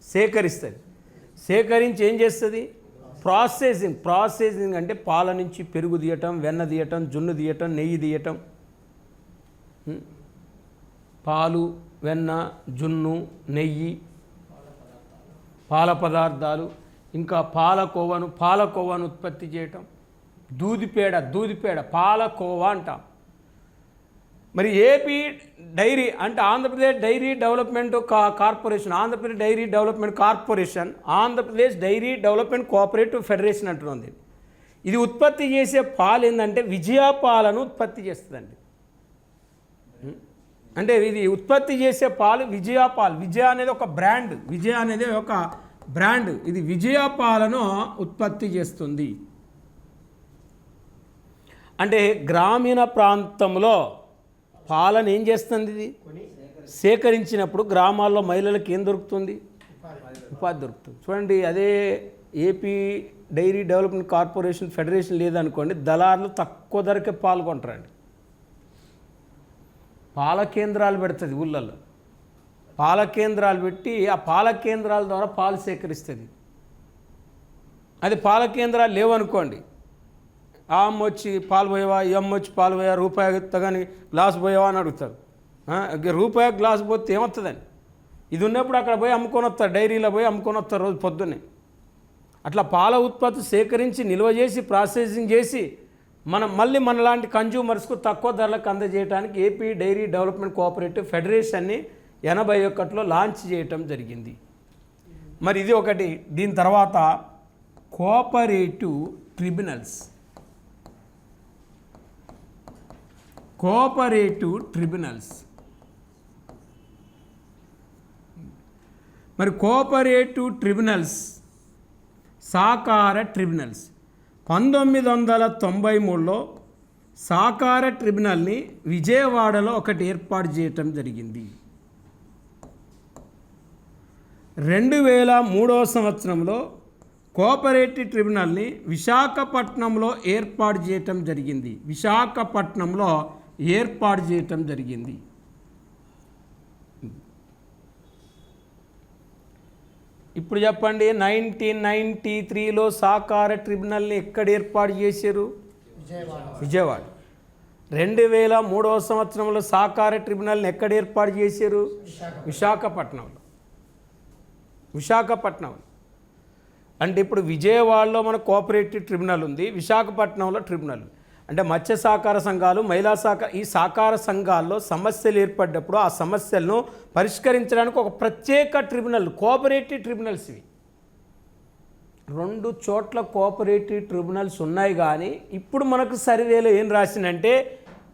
Speaker 1: సేకరిస్తుంది. సేకరించి ఏం చేస్తుంది? ప్రాసెసింగ్ అంటే పాల నుంచి పెరుగు తీయటం, వెన్న తీయటం, జున్ను తీయటం, నెయ్యి తీయటం. పాలు, వెన్న, జున్ను, నెయ్యి, పాల పదార్థాలు, ఇంకా పాలకోవాను ఉత్పత్తి చేయటం. దూదిపేడ పాలకోవా అంటాం. మరి ఏపీ డైరీ అంటే Andhra Pradesh dairy development corporation, Andhra Pradesh dairy development corporation, Andhra Pradesh dairy development cooperative federation అంటుంది. ఇది ఉత్పత్తి చేసే పాలు ఏంటంటే విజయ పాలను ఉత్పత్తి చేస్తుందండి. అంటే ఇది ఉత్పత్తి చేసే పాలు విజయ పాలు. విజయ అనేది ఒక బ్రాండ్. ఇది విజయ పాలను ఉత్పత్తి చేస్తుంది. అంటే గ్రామీణ ప్రాంతంలో పాలను ఏం చేస్తుంది? ఇది సేకరించినప్పుడు గ్రామాల్లో మహిళలకు ఏం దొరుకుతుంది? ఉపాధి దొరుకుతుంది. చూడండి, అదే AP dairy development corporation federation లేదనుకోండి, దళారులు తక్కువ ధరకే పాల్గొంటారండి. పాల కేంద్రాలు పెడుతుంది ఊళ్ళల్లో. పాల కేంద్రాలు పెట్టి ఆ పాల కేంద్రాల ద్వారా పాలు సేకరిస్తుంది. అది పాల కేంద్రాలు లేవనుకోండి, ఆ అమ్మ వచ్చి పాలు పోయావా, ఈ అమ్మ వచ్చి పాలు పోయా, రూపాయి ఎత్తగాని గ్లాస్ పోయావా అని అడుగుతారు. రూపాయి గ్లాస్ పోతే ఏమవుతుందని? ఇది ఉన్నప్పుడు అక్కడ పోయి అమ్ముకొని వస్తారు, డైరీలో పోయి అమ్ముకొని వస్తారు రోజు పొద్దున్నే. అట్లా పాల ఉత్పత్తి సేకరించి నిల్వ చేసి ప్రాసెసింగ్ చేసి మళ్ళీ మనలాంటి కన్జ్యూమర్స్కు తక్కువ ధరలకు అందజేయడానికి ఏపీ డైరీ డెవలప్మెంట్ కోఆపరేటివ్ ఫెడరేషన్ని 81లో లాంచ్ చేయటం జరిగింది. మరి ఇది ఒకటి. దీని తర్వాత కోఆపరేటివ్ ట్రిబ్యునల్స్. మరి కోఆపరేటివ్ ట్రిబ్యునల్స్, సహకార ట్రిబ్యునల్స్ 1993లో సహకార ట్రిబ్యునల్ని విజయవాడలో ఒకటి ఏర్పాటు చేయటం జరిగింది. 2003 సంవత్సరంలో కోఆపరేటివ్ ట్రిబ్యునల్ని విశాఖపట్నంలో ఏర్పాటు చేయటం జరిగింది. విశాఖపట్నంలో ఏర్పాటు చేయటం జరిగింది. ఇప్పుడు చెప్పండి, 1993లో సహకార ట్రిబ్యునల్ని ఎక్కడ ఏర్పాటు చేశారు? విజయవాడ. 2003 సంవత్సరంలో సహకార ట్రిబ్యునల్ని ఎక్కడ ఏర్పాటు చేశారు? విశాఖపట్నంలో. విశాఖపట్నంలో అంటే ఇప్పుడు విజయవాడలో మన కోఆపరేటివ్ ట్రిబ్యునల్ ఉంది, విశాఖపట్నంలో ట్రిబ్యునల్. అంటే మత్స్య సహకార సంఘాలు, మహిళా సహకార, ఈ సహకార సంఘాల్లో సమస్యలు ఏర్పడ్డప్పుడు ఆ సమస్యలను పరిష్కరించడానికి ఒక ప్రత్యేక ట్రిబ్యునల్, కోఆపరేటివ్ ట్రిబ్యునల్స్ ఇవి. 2 చోట్ల కోఆపరేటివ్ ట్రిబ్యునల్స్ ఉన్నాయి. కానీ ఇప్పుడు మనకు సర్వేలో ఏం రాసిందంటే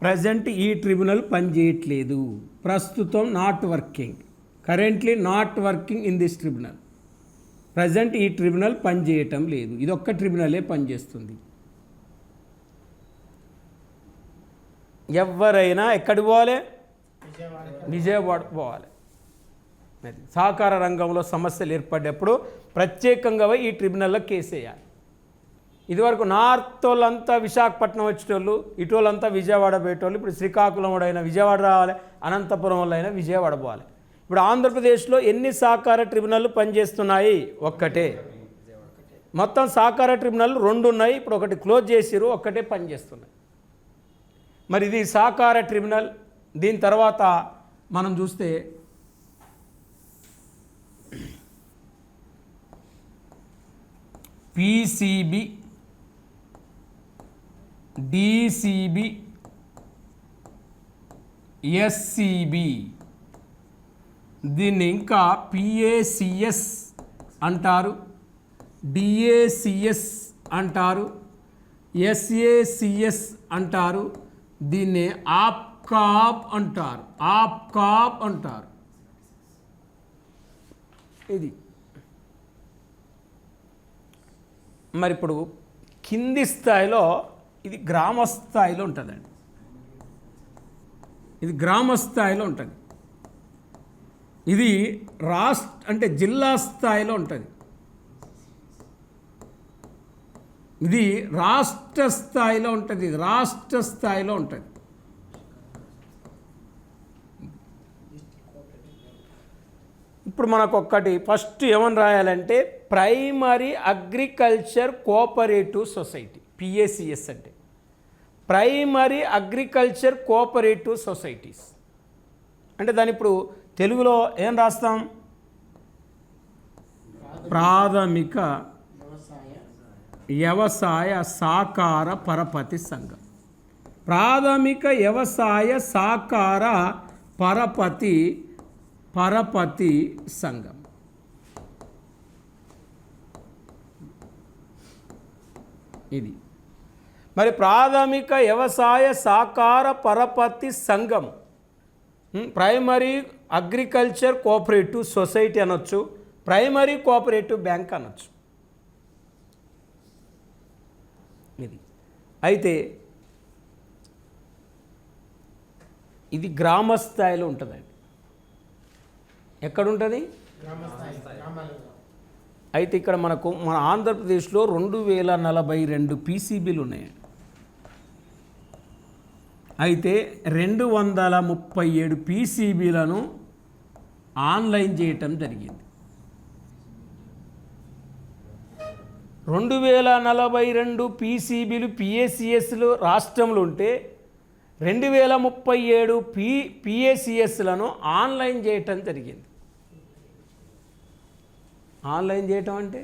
Speaker 1: ప్రజెంట్ ఈ ట్రిబ్యునల్ పనిచేయట్లేదు, ప్రస్తుతం not working, currently not working in this tribunal. Present ఈ ట్రిబ్యునల్ పనిచేయటం లేదు, ఇది ఒక్క ట్రిబ్యునలే పనిచేస్తుంది. ఎవరైనా ఎక్కడికి పోవాలి? విజయవాడ పోవాలి. సహకార రంగంలో సమస్యలు ఏర్పడేప్పుడు ప్రత్యేకంగా ఈ ట్రిబ్యునల్లో కేసు వేయాలి. ఇదివరకు నార్త్ వాళ్ళంతా విశాఖపట్నం వచ్చేటోళ్ళు, ఇటు వాళ్ళంతా విజయవాడ పోయేటోళ్ళు. ఇప్పుడు శ్రీకాకుళం అయినా విజయవాడ రావాలి, అనంతపురం వాళ్ళు అయినా విజయవాడ పోవాలి. ఇప్పుడు ఆంధ్రప్రదేశ్లో ఎన్ని సహకార ట్రిబ్యునల్లు పనిచేస్తున్నాయి? ఒక్కటే. మొత్తం సహకార ట్రిబ్యునల్ 2 ఉన్నాయి, ఇప్పుడు ఒకటి క్లోజ్ చేసిరు, ఒక్కటే పనిచేస్తున్నాయి. మరి ఇది సహకార ట్రిబ్యునల్. దీని తర్వాత మనం చూస్తే పీసీబీ, డీసీబీ, ఎస్సీబీ, దీన్ని ఇంకా పిఏసిఎస్ అంటారు, డిఏసిఎస్ అంటారు, ఎస్ఏసిఎస్ అంటారు, దీన్ని ఆప్కాబ్ అంటారు, ఆప్కాబ్ అంటారు. ఇది మరి ఇప్పుడు కింది స్థాయిలో ఇది గ్రామ స్థాయిలో ఉంటుందండి. ఇది గ్రామ స్థాయిలో ఉంటుంది. ఇది అంటే జిల్లా స్థాయిలో ఉంటుంది. ఇది రాష్ట్ర స్థాయిలో ఉంటుంది. ఇది రాష్ట్ర స్థాయిలో ఉంటుంది. ఇప్పుడు మనకు ఒక్కటి ఫస్ట్ ఏమని రాయాలంటే primary agriculture cooperative society, PACS అంటే ప్రైమరీ అగ్రికల్చర్ కోఆపరేటివ్ సొసైటీస్. అంటే దాని ఇప్పుడు తెలుగులో ఏం రాస్తాం? ప్రాథమిక వ్యవసాయ సహకార పరపతి సంఘం. ప్రాథమిక వ్యవసాయ సహకార పరపతి సంఘం. ఇది మరి ప్రాథమిక వ్యవసాయ సహకార పరపతి సంఘం, ప్రైమరీ అగ్రికల్చర్ కోఆపరేటివ్ సొసైటీ అనొచ్చు, ప్రైమరీ కోఆపరేటివ్ బ్యాంక్ అనొచ్చు. ఇది అయితే ఇది గ్రామ స్థాయిలో ఉంటుందండి. ఎక్కడుంటుంది? అయితే ఇక్కడ మన ఆంధ్రప్రదేశ్లో 2042 పీసీబీలు ఉన్నాయండి. అయితే 237 పీసీబీలను ఆన్లైన్ చేయటం జరిగింది. 2042 పీసీబీలు పిఏసిఎస్లు రాష్ట్రంలో ఉంటే 2037 పిఏసిఎస్లను ఆన్లైన్ చేయటం జరిగింది. ఆన్లైన్ చేయటం అంటే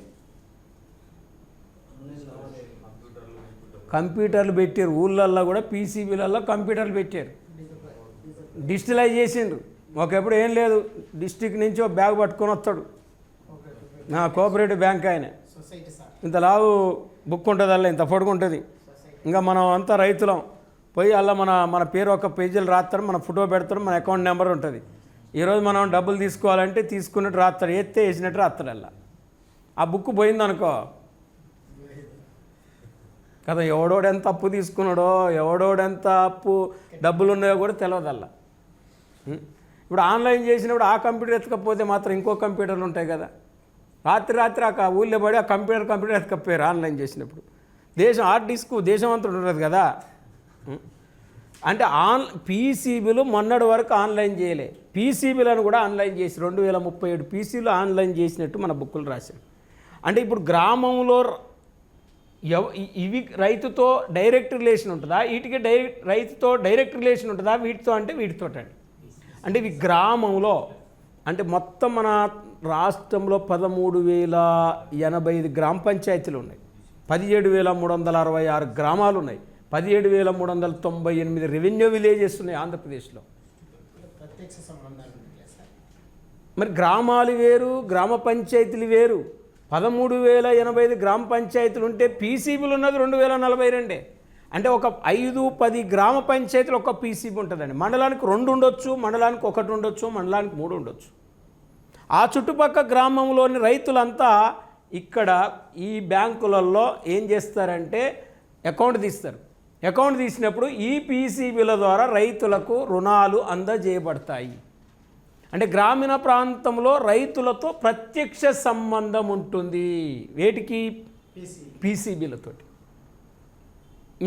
Speaker 1: కంప్యూటర్లు పెట్టారు. ఊళ్ళల్లో కూడా పీసీబీలలో కంప్యూటర్లు పెట్టారు, డిజిటలైజ్ చేసిండ్రు. ఒకప్పుడు ఏం లేదు, డిస్ట్రిక్ట్ నుంచి ఒక బ్యాగ్ పట్టుకొని వస్తాడు నా కోఆపరేటివ్ బ్యాంక్ ఆయన, ఇంత లావు బుక్ ఉంటుంది, అలా ఇంత పొడుగుంటుంది. ఇంకా మనం అంతా రైతులం, పోయి అలా మన పేరు ఒక పేజీలు రాస్తాడు, మన ఫోటో పెడతాడు, మన అకౌంట్ నెంబర్ ఉంటుంది. ఈరోజు మనం డబ్బులు తీసుకోవాలంటే తీసుకున్నట్టు రాస్తాడు, ఎత్తే వేసినట్టు రాస్తాడు. అలా ఆ బుక్ పోయిందనుకో కదా ఎవడోడెంత అప్పు తీసుకున్నాడో ఎవడోడెంత అప్పు డబ్బులు ఉన్నాయో కూడా తెలియదల్లా. ఇప్పుడు ఆన్లైన్ చేసినప్పుడు ఆ కంప్యూటర్ ఎత్తకపోతే మాత్రం ఇంకో కంప్యూటర్లు ఉంటాయి కదా. రాత్రి ఆ ఊళ్ళో పడి ఆ కంప్యూటర్ ఎత్తకపోయారు ఆన్లైన్ చేసినప్పుడు. దేశం హార్డ్ డిస్క్ దేశం అంతా ఉంటుంది కదా. అంటే పీసీబీలు మొన్నటి వరకు ఆన్లైన్ చేయలే, పీసీబీలను కూడా ఆన్లైన్ చేసి 2037 పీసీలు ఆన్లైన్ చేసినట్టు మన బుక్కులు రాశారు. అంటే ఇప్పుడు గ్రామంలో ఇవి రైతుతో డైరెక్ట్ రిలేషన్ ఉంటుందా, వీటికి రైతుతో డైరెక్ట్ రిలేషన్ ఉంటుందా, వీటితో అంటే వీటితోటండి. అంటే ఇవి గ్రామంలో అంటే మొత్తం మన రాష్ట్రంలో 13,085 గ్రామ పంచాయతీలు ఉన్నాయి, 17,366 గ్రామాలు ఉన్నాయి, 17,398 రెవెన్యూ విలేజెస్ ఉన్నాయి ఆంధ్రప్రదేశ్లో. మరి గ్రామాలు వేరు, గ్రామ పంచాయతీలు వేరు. 13,085 గ్రామ పంచాయతీలు ఉంటే పీసీబీలు ఉన్నది 2,042. అంటే ఒక 5-10 గ్రామ పంచాయతీలు ఒక పీసీబీ ఉంటుందండి. మండలానికి 2 ఉండొచ్చు, మండలానికి 1 ఉండొచ్చు, మండలానికి 3 ఉండొచ్చు. ఆ చుట్టుపక్కల గ్రామంలోని రైతులంతా ఇక్కడ ఈ బ్యాంకులలో ఏం చేస్తారంటే అకౌంట్ తీస్తారు. అకౌంట్ తీసినప్పుడు ఈ పీసీబీల ద్వారా రైతులకు రుణాలు అందజేయబడతాయి. అంటే గ్రామీణ ప్రాంతంలో రైతులతో ప్రత్యక్ష సంబంధం ఉంటుంది. వేటికి? పీసీబీలతోటి.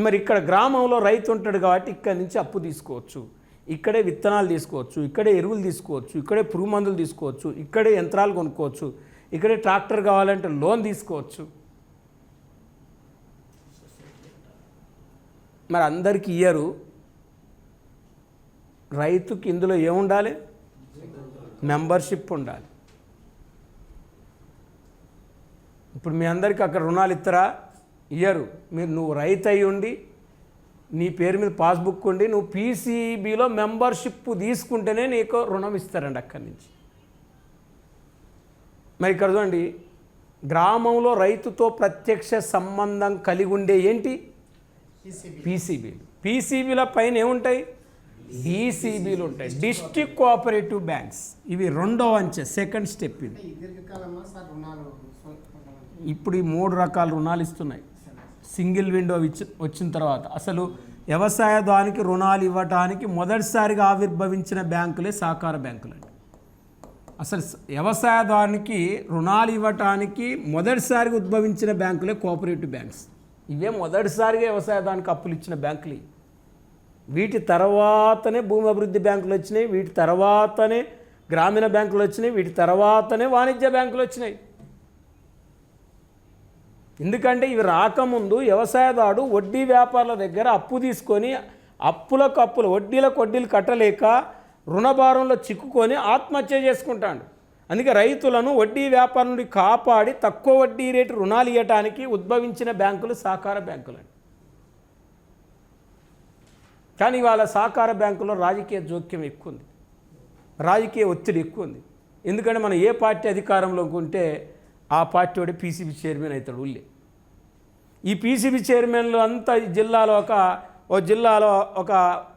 Speaker 1: మరి ఇక్కడ గ్రామంలో రైతు ఉంటాడు కాబట్టి ఇక్కడి నుంచి అప్పు తీసుకోవచ్చు, ఇక్కడే విత్తనాలు తీసుకోవచ్చు, ఇక్కడే ఎరువులు తీసుకోవచ్చు, ఇక్కడే పురుగు మందులు తీసుకోవచ్చు, ఇక్కడే యంత్రాలు కొనుక్కోవచ్చు, ఇక్కడే ట్రాక్టర్ కావాలంటే లోన్ తీసుకోవచ్చు. మరి అందరికీ ఇయ్యరు. రైతుకి ఇందులో ఏముండాలి? మెంబర్షిప్ ఉండాలి. ఇప్పుడు మీ అందరికీ అక్కడ రుణాలు ఇస్తారా? ఇయ్యరు. నువ్వు రైతు అయి ఉండి నీ పేరు మీద పాస్బుక్ ఉండి నువ్వు పీసీబీలో మెంబర్షిప్ తీసుకుంటేనే నీకు రుణం ఇస్తారండి అక్కడి నుంచి. మరి ఇక్కడ చూడండి, గ్రామంలో రైతుతో ప్రత్యక్ష సంబంధం కలిగి ఉండే ఏంటి? పీసీబీలు. పీసీబీల పైన ఏముంటాయి? డీసీబీలు ఉంటాయి, డిస్ట్రిక్ట్ కోఆపరేటివ్ బ్యాంక్స్. ఇవి రెండవ అంచె, సెకండ్ స్టెప్. ఇది ఇప్పుడు ఈ 3 రకాల రుణాలు ఇస్తున్నాయి. సింగిల్ విండో వచ్చిన తర్వాత అసలు వ్యవసాయదానికి రుణాలు ఇవ్వటానికి మొదటిసారిగా ఆవిర్భవించిన బ్యాంకులే సహకార బ్యాంకులు అండి. అసలు వ్యవసాయదానికి రుణాలు ఇవ్వటానికి మొదటిసారిగా ఉద్భవించిన బ్యాంకులే కోఆపరేటివ్ బ్యాంక్స్. ఇవే మొదటిసారిగా వ్యవసాయదానికి అప్పులు ఇచ్చిన బ్యాంకులు. వీటి తర్వాతనే భూమి అభివృద్ధి బ్యాంకులు వచ్చినాయి, వీటి తర్వాతనే గ్రామీణ బ్యాంకులు వచ్చినాయి, వీటి తర్వాతనే వాణిజ్య బ్యాంకులు వచ్చినాయి. ఎందుకంటే ఇవి రాకముందు వ్యవసాయదారుడు వడ్డీ వ్యాపారుల దగ్గర అప్పు తీసుకొని అప్పులు వడ్డీలు కట్టలేక రుణభారంలో చిక్కుకొని ఆత్మహత్య చేసుకుంటాడు. అందుకే రైతులను వడ్డీ వ్యాపారం నుండి కాపాడి తక్కువ వడ్డీ రేటు రుణాలు ఇవ్వడానికి ఉద్భవించిన బ్యాంకులు సహకార బ్యాంకులు. కానీ వాళ్ళ సహకార బ్యాంకులో రాజకీయ జోక్యం ఎక్కువ ఉంది, రాజకీయ ఒత్తిడి ఎక్కువ ఉంది. ఎందుకంటే మనం ఏ పార్టీ అధికారంలోకి ఉంటే ఆ పార్టీ వాడి పీసీబీ చైర్మన్ అవుతాడు ఊళ్ళే. ఈ పీసీబీ చైర్మన్లు అంతా జిల్లాలో జిల్లాలో ఒక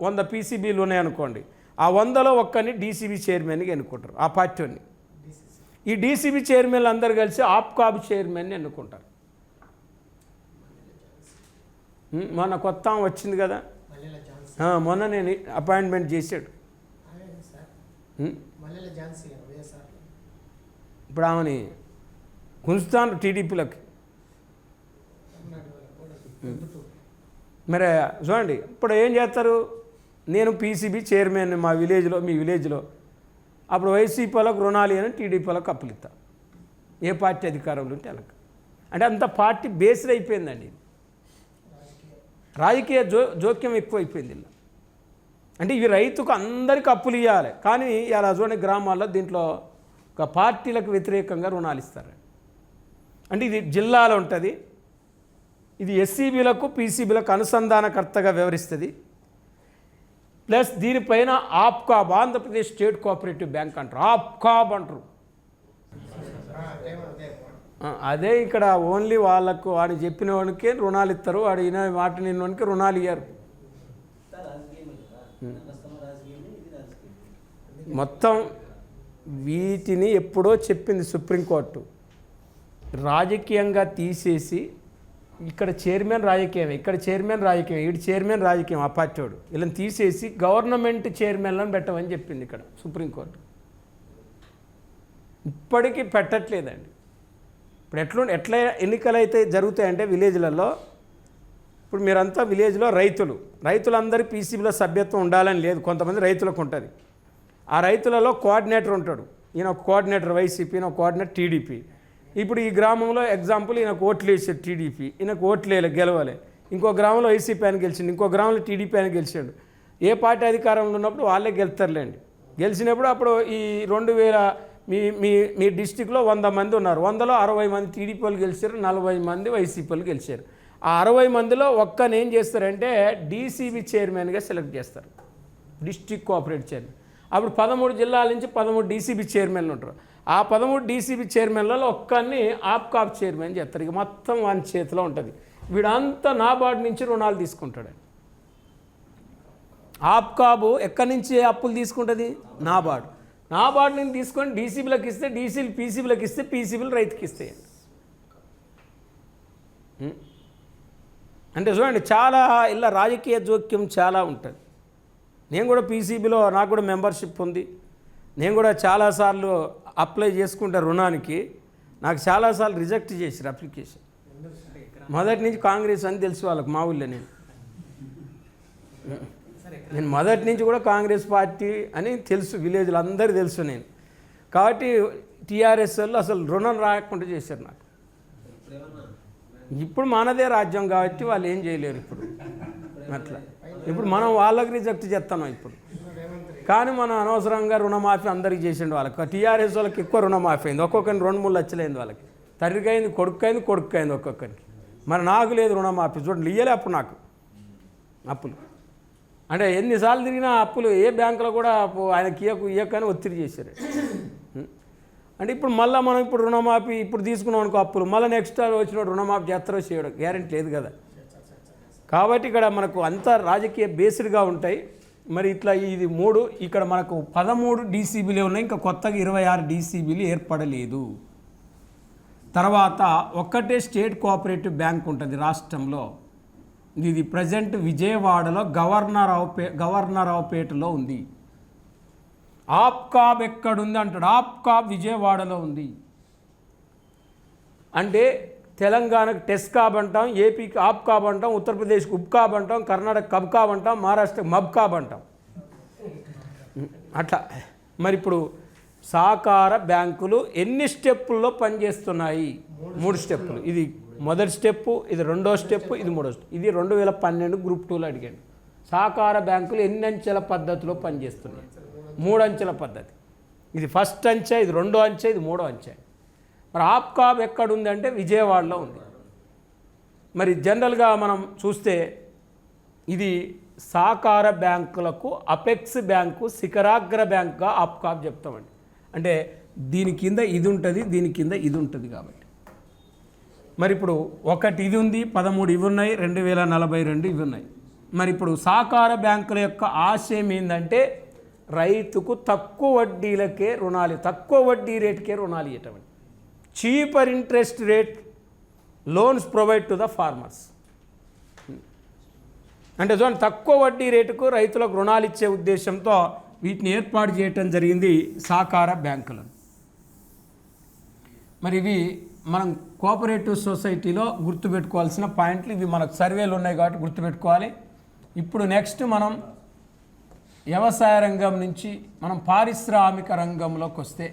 Speaker 1: 100 పీసీబీలు ఉన్నాయనుకోండి, ఆ 100లో ఒక్కరిని డీసీబీ చైర్మన్గా ఎన్నుకుంటారు ఆ పార్టీని. ఈ డీసీబీ చైర్మన్లు అందరూ కలిసి ఆప్కాబ్ చైర్మన్ని ఎన్నుకుంటారు. మొన్న కొత్త వచ్చింది కదా, మొన్న నేను అపాయింట్మెంట్ చేశాడు. ఇప్పుడు ఆమెని గుంజుతాను టీడీపీలోకి. మరి చూడండి, ఇప్పుడు ఏం చేస్తారు? నేను పీసీబీ చైర్మన్ మా విలేజ్లో, మీ విలేజ్లో, అప్పుడు వైసీపీలకు రుణాలు అని టీడీపీలకు అప్పులు ఇస్తా. ఏ పార్టీ అధికారంలో ఉంటే అలాగ. అంటే అంత పార్టీ బేస్డ్ అయిపోయిందండి. రాజకీయ జోక్యం ఎక్కువ అయిపోయింది ఇలా. అంటే ఇవి రైతుకు అందరికీ అప్పులు ఇవ్వాలి, కానీ ఇలా చూడండి గ్రామాల్లో దీంట్లో ఒక పార్టీలకు వ్యతిరేకంగా రుణాలు ఇస్తారు. అంటే ఇది జిల్లాలో ఉంటుంది, ఇది ఎస్సీబీలకు పీసీబీలకు అనుసంధానకర్తగా వ్యవహరిస్తుంది. ప్లస్ దీనిపైన APCOB, Andhra Pradesh state cooperative bank అంటారు, ఆప్కాబ్ అంటారు. అదే ఇక్కడ ఓన్లీ వాళ్ళకు వాడు చెప్పిన వాడికే రుణాలు ఇస్తారు, వాడు ఈయన మాట నిన్నోనికి రుణాలు ఇయ్యారు. మొత్తం వీటిని ఎప్పుడో చెప్పింది సుప్రీంకోర్టు, రాజకీయంగా తీసేసి ఇక్కడ చైర్మన్ రాజకీయం, ఇక్కడ చైర్మన్ రాజకీయం, ఈడు చైర్మన్ రాజకీయం, ఆ పార్టీవాడు వీళ్ళని తీసేసి గవర్నమెంట్ చైర్మన్లను పెట్టమని చెప్పింది ఇక్కడ సుప్రీంకోర్టు. ఇప్పటికీ పెట్టట్లేదండి. ఇప్పుడు ఎట్లా ఎన్నికలు అయితే జరుగుతాయంటే విలేజ్లలో, ఇప్పుడు మీరంతా విలేజ్లో రైతులందరి పీసీబీలో సభ్యత్వం ఉండాలని లేదు, కొంతమంది రైతులకు ఉంటుంది. ఆ రైతులలో కోఆర్డినేటర్ ఉంటాడు, ఈయన కోఆర్డినేటర్ వైసీపీ, ఈయన కోఆర్డినేటర్ టీడీపీ. ఇప్పుడు ఈ గ్రామంలో ఎగ్జాంపుల్ ఈయనకు ఓట్లు వేసాడు టీడీపీ, ఈయనకు ఓట్లు వేయలే, గెలవాలి. ఇంకో గ్రామంలో వైసీపీ ఆయన గెలిచిండు, ఇంకో గ్రామంలో టీడీపీ ఆయన గెలిచాడు. ఏ పార్టీ అధికారంలో ఉన్నప్పుడు వాళ్ళే గెలుతారులేండి. గెలిచినప్పుడు అప్పుడు ఈ 2000 మీ డిస్టిక్లో 100 మంది ఉన్నారు, 100లో 60 మంది టీడీపీ వాళ్ళు గెలిచారు, 40 మంది వైసీపీ వాళ్ళు గెలిచారు. ఆ 60 మందిలో ఒక్కని ఏం చేస్తారంటే డీసీబీ చైర్మన్గా సెలెక్ట్ చేస్తారు, డిస్ట్రిక్ట్ కోఆపరేటివ్ చైర్మన్. అప్పుడు 13 జిల్లాల నుంచి 13 డీసీబీ చైర్మన్లు ఉంటారు. ఆ 13 డీసీబీ చైర్మన్లలో ఒక్కరిని ఆప్కాబ్ చైర్మన్ చేస్తారు. ఇక మొత్తం వాని చేతిలో ఉంటుంది. వీడంతా నాబార్డు నుంచి రుణాలు తీసుకుంటాడు. ఆప్కాబు ఎక్కడి నుంచి అప్పులు తీసుకుంటుంది? నాబార్డు నుంచి తీసుకొని డీసీబీలకు ఇస్తే, డీసీలు పీసీబీలకు ఇస్తే, పీసీబీలు రైతుకి ఇస్తాయి. అంటే చూడండి, చాలా ఇలా రాజకీయ జోక్యం చాలా ఉంటుంది. నేను కూడా పీసీబీలో నాకు కూడా మెంబర్షిప్ ఉంది. నేను కూడా చాలాసార్లు అప్లై చేసుకుంటే రుణానికి నాకు చాలాసార్లు రిజెక్ట్ చేశారు అప్లికేషన్. మొదటి నుంచి కాంగ్రెస్ అని తెలుసు వాళ్ళకి, మా ఊళ్ళో నేను మొదటి నుంచి కూడా కాంగ్రెస్ పార్టీ అని తెలుసు, విలేజ్లో అందరూ తెలుసు నేను. కాబట్టి టీఆర్ఎస్ వాళ్ళు అసలు రుణం రాకుండా చేశారు నాకు. ఇప్పుడు మనదే రాజ్యం కాబట్టి వాళ్ళు ఏం చేయలేరు ఇప్పుడు. అట్లా ఇప్పుడు మనం వాళ్ళకి రిజెక్ట్ చేస్తున్నాం ఇప్పుడు. కానీ మనం అనవసరంగా రుణమాఫీ అందరికీ చేసిండు. వాళ్ళకి టీఆర్ఎస్ వాళ్ళకి ఎక్కువ రుణమాఫీ అయింది, ఒక్కొక్కరిని 2-3 లక్షలు అయింది వాళ్ళకి. తండ్రికైంది, కొడుకైంది ఒక్కొక్కరికి. మరి నాకు లేదు రుణమాఫీ. చూడండి, ఇయ్యలే అప్పుడు నాకు అప్పులు. అంటే ఎన్నిసార్లు తిరిగినా అప్పులు ఏ బ్యాంకులో కూడా ఆయనకి ఇయ్యకని ఒత్తిడి చేశారు. అంటే ఇప్పుడు మళ్ళీ మనం ఇప్పుడు రుణమాఫీ ఇప్పుడు తీసుకున్నాం అనుకో అప్పులు, మళ్ళీ నెక్స్ట్ వచ్చిన రుణమాఫీ చేస్తారో చేయడం గ్యారెంటీ లేదు కదా. కాబట్టి ఇక్కడ మనకు అంతా రాజకీయ బేస్డ్గా ఉంటాయి. మరి ఇట్లా ఇది 3 ఇక్కడ మనకు 13 డీసీబీలు ఉన్నాయి, ఇంకా కొత్తగా 26 డీసీబీలు ఏర్పడలేదు. తర్వాత ఒక్కటే స్టేట్ కోఆపరేటివ్ బ్యాంక్ ఉంటుంది రాష్ట్రంలో. ఇది ప్రజెంట్ విజయవాడలో గవర్నరావుపేటలో ఉంది. ఆప్కాబ్ ఎక్కడుంది అంటాడు, ఆప్కాబ్ విజయవాడలో ఉంది. అంటే తెలంగాణకు టెస్కాబ్ అంటాం, ఏపీకి ఆప్కాబ్ అంటాం, ఉత్తరప్రదేశ్కి ఉప్కాబ్ అంటాం, కర్ణాటక కబ్కాబ్ అంటాం, మహారాష్ట్రకి మబ్కాబ్ అంటాం. అట్లా మరి ఇప్పుడు సహకార బ్యాంకులు ఎన్ని స్టెప్పుల్లో పనిచేస్తున్నాయి? 3 స్టెప్పులు. ఇది మొదటి స్టెప్పు, ఇది 2వ స్టెప్పు, ఇది 3వ స్టెప్. ఇది 2012 గ్రూప్ 2లో అడిగాడు. సహకార బ్యాంకులు ఎన్ని అంచెల పద్ధతిలో పనిచేస్తున్నాయి? 3 అంచెల పద్ధతి. ఇది ఫస్ట్ అంచె, ఇది 2వ అంచె, ఇది 3వ అంచె. మరి ఆప్కాబ్ ఎక్కడుందంటే విజయవాడలో ఉంది. మరి జనరల్గా మనం చూస్తే ఇది సహకార బ్యాంకులకు అపెక్స్ బ్యాంకు శిఖరాగ్ర బ్యాంకుగా ఆప్కాబ్ చెప్తామండి. అంటే దీని కింద ఇది ఉంటుంది, దీని కింద ఇది ఉంటుంది. కాబట్టి మరి ఇప్పుడు ఒకటి ఇది ఉంది, 13 ఇవి ఉన్నాయి, 2042 ఇవి ఉన్నాయి. మరి ఇప్పుడు సహకార బ్యాంకుల యొక్క ఆశయం ఏంటంటే రైతుకు తక్కువ వడ్డీలకే రుణాలు, తక్కువ వడ్డీ రేటుకే రుణాలు ఇవ్వటం. Cheaper interest rate loans provide to the farmers. అంటే చూడండి, తక్కువ వడ్డీ రేటుకు రైతులకు రుణాలు ఇచ్చే ఉద్దేశంతో వీటిని ఏర్పాటు చేయటం జరిగింది సహకార బ్యాంకులను. మరి ఇవి మనం కోఆపరేటివ్ సొసైటీలో గుర్తుపెట్టుకోవాల్సిన పాయింట్లు. ఇవి మనకు సర్వేలు ఉన్నాయి కాబట్టి గుర్తుపెట్టుకోవాలి. ఇప్పుడు నెక్స్ట్ మనం వ్యవసాయ రంగం నుంచి మనం పారిశ్రామిక రంగంలోకి వస్తే